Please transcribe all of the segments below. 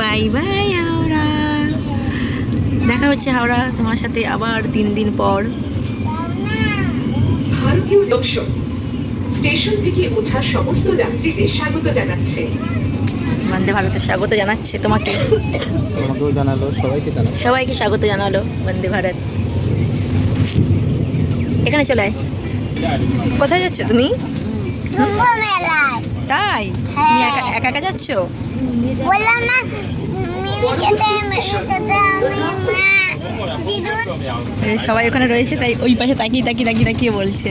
Bye bye Howrah. দেখা হচ্ছে হাওড়া তোমার সাথে আবার 3 দিন পর। ভারতীয় লোকসভা স্টেশন থেকে ওঠা সমস্ত যাত্রীদের স্বাগত জানাচ্ছে। বন্দে ভারতে স্বাগত জানাচ্ছে তোমাকে। তোমাকেও জানালো, সবাইকে স্বাগত জানালো বন্দে ভারত। এখানে চলে আয়। কোথায় যাচ্ছ তুমি? তাই তুমি একা একা যাচ্ছ? বললাম না সবাই ওখানে রয়েছে, তাই ওই পাশে তাকিয়ে তাকিয়ে তাকিয়ে তাকিয়ে বলছে,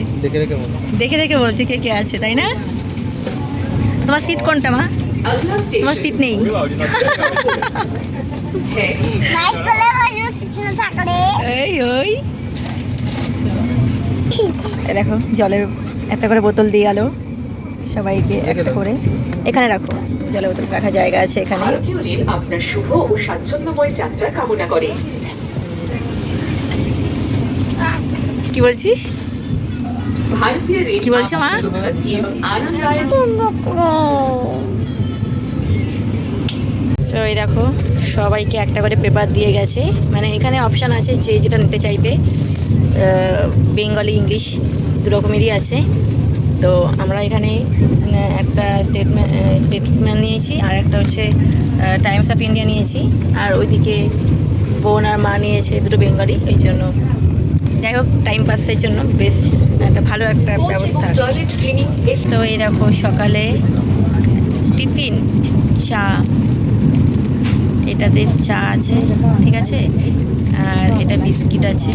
দেখে দেখে বলছে কে কে আছে, তাই না? তোমার সিট কোনটা মা? তোমার সিট নেই। এই ওই দেখো জলের একটা করে বোতল দিয়ে গেল সবাইকে, একটা করে এখানে রাখো। জলের বোতল রাখার জায়গা আছে এখানে। ভারতীয় রেল আপনার শুভ ও স্বাচ্ছন্দ্যময় যাত্রা কামনা করে। কি বলছিস? ভারতীয় রেল কি বলছো মা? আনন্দদায়ক। তো এই দেখো সবাইকে একটা করে পেপার দিয়ে গেছে, মানে এখানে অপশান আছে যে যেটা নিতে চাইবে, বেঙ্গলি ইংলিশ দু রকমেরই আছে। তো আমরা এখানে একটা স্টেটসম্যান নিয়েছি, আর একটা হচ্ছে টাইমস অফ ইন্ডিয়া নিয়েছি, আর ওইদিকে বোন আর মা নিয়েছে দুটো বেঙ্গলি। ওই জন্য যাই হোক টাইম পাসের জন্য বেশ একটা ভালো একটা ব্যবস্থা। তো এই দেখো সকালে টিফিন চা, এটাতে চা আছে, ঠিক আছে, আর এটা বিস্কিট আছে,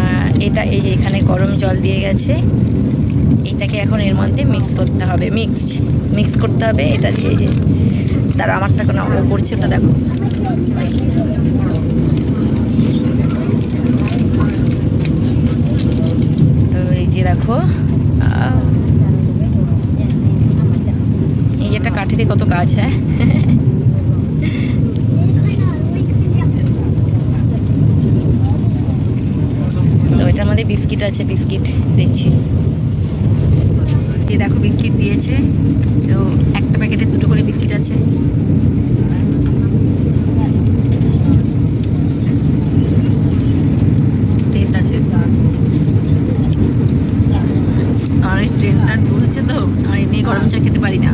আর এটা এই যে এখানে গরম জল দিয়ে গেছে, এটাকে এখন এর মধ্যে মিক্স করতে হবে, মিক্স করতে হবে এটা দিয়ে। যে তারা আমারটা কোনো ও করছে ওটা দেখো। তো এই যে দেখো এই একটা কাঠিতে কত কাজ। হ্যাঁ তো এটার মধ্যে বিস্কিট আছে, বিস্কিট দেখছি, এই দেখো বিস্কিট দিয়েছে। তো একটা প্যাকেটে দুটো করে বিস্কিট আছে। টেস্ট আছে। আমার এই ট্রেনটা দূর হচ্ছে, তো আমি এমনি গরম চা খেতে পারি না।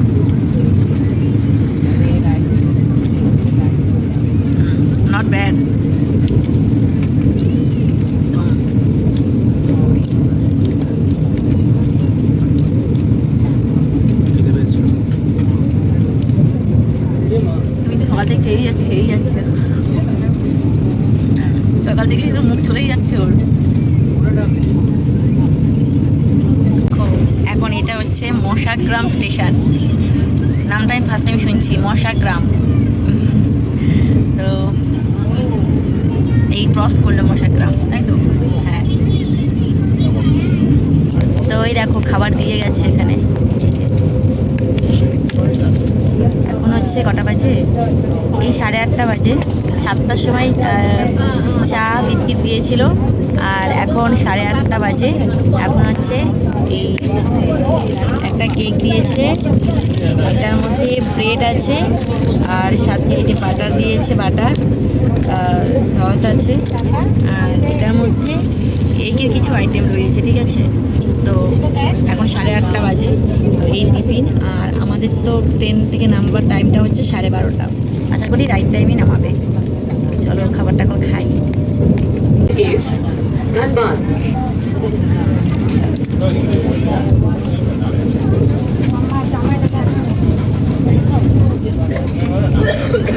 Not bad. সকাল থেকে খেয়েই যাচ্ছে সকাল থেকে মুখ চলেই যাচ্ছে ওর। এখন এটা হচ্ছে মশাগ্রাম স্টেশন, নামটা আমি ফার্স্ট টাইম শুনছি, মশাগ্রাম। তো এই ক্রস করলো মশাগ্রাম, তাই তো? হ্যাঁ। তো ওই দেখো খাবার দিয়ে গেছে এখানে। এখন হচ্ছে কটা বাজে? এই 8:30 বাজে। 7টার সময় চা বিস্কিট দিয়েছিল, আর এখন 8:30 বাজে। এখন হচ্ছে এই একটা কেক দিয়েছে, এটার মধ্যে ব্রেড আছে, আর সাথে এই যে বাটার দিয়েছে, বাটার সস আছে, আর এটার মধ্যে কেকের কিছু আইটেম রয়েছে, ঠিক আছে। তো এখন 8:30 বাজে। তো এই টিফিন, আর আমাদের তো ট্রেন থেকে নামবার টাইমটা হচ্ছে 12:30। আশা করি রাইট টাইমে নামাবে। চলো খাবারটা এখন খাই।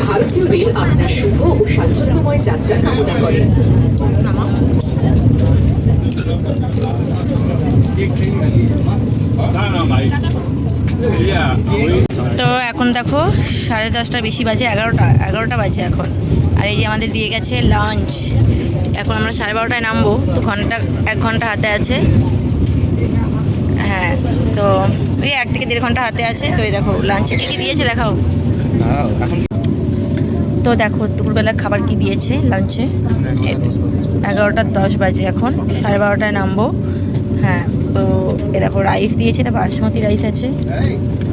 ভারতীয় রেল আপনার শুভ ও স্বাচ্ছন্দ্যময় যাত্রা কামনা করে। তো এখন দেখো 10:30 বেশি বাজে, 11টা বাজে এখন। আর এই যে আমাদের দিয়ে গেছে লাঞ্চ। এখন আমরা 12:30 নামবো, তো 1 ঘন্টা হাতে আছে। হ্যাঁ, তো ওই 1 থেকে 1.5 ঘন্টা হাতে আছে। তো এই দেখো লাঞ্চে কী দিয়েছে দেখাও। তো দেখো দুপুরবেলা খাবার কি দিয়েছে লাঞ্চে। 11:10 বাজে এখন, 12:30 নামবো। হ্যাঁ, তো এ দেখো রাইস দিয়েছে, এটা বাসমতি রাইস আছে।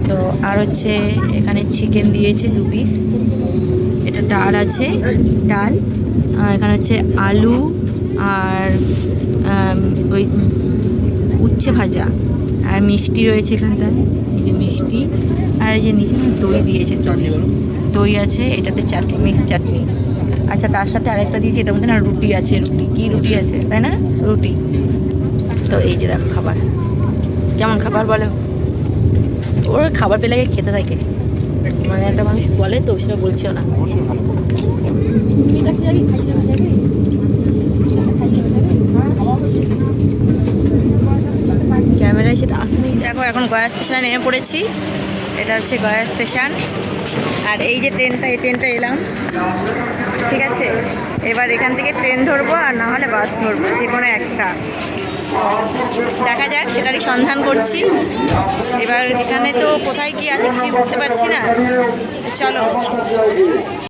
তো আর হচ্ছে এখানে চিকেন দিয়েছে 2 পিস, ডাল আছে, ডাল আর এখানে হচ্ছে আলু আর ওই উচ্ছে ভাজা আর মিষ্টি রয়েছে এখানটায়, এই যে মিষ্টি, আর এই যে নিচে দই দিয়েছে, দই আছে, এটাতে চাটনি, মিক্স চাটনি। আচ্ছা তার সাথে আরেকটা দিয়েছি, এটার মধ্যে না রুটি আছে, রুটি কি রুটি আছে তাই না, রুটি। তো এই যে দেখো খাবার, কেমন খাবার বলো? ওর খাবার পেলে আগে খেতে থাকে, মানে একটা মানুষ বলে তো, সেটা বলছেও না। অবশ্যই ভালো। ক্যামেরায় সেটা আসেনি। দেখো এখন গয়া স্টেশনে নেমে পড়েছি, এটা হচ্ছে গয়া স্টেশন। আর এই যে ট্রেনটা, এই ট্রেনটা এলাম, ঠিক আছে। এবার এখান থেকে ট্রেন ধরবো আর না হলে বাস ধরবো, যে কোনো একটা দেখা যাক, সেটারই সন্ধান করছি। এবার এখানে তো কোথায় কি আছে কিছু বুঝতে পারছি না, চলো।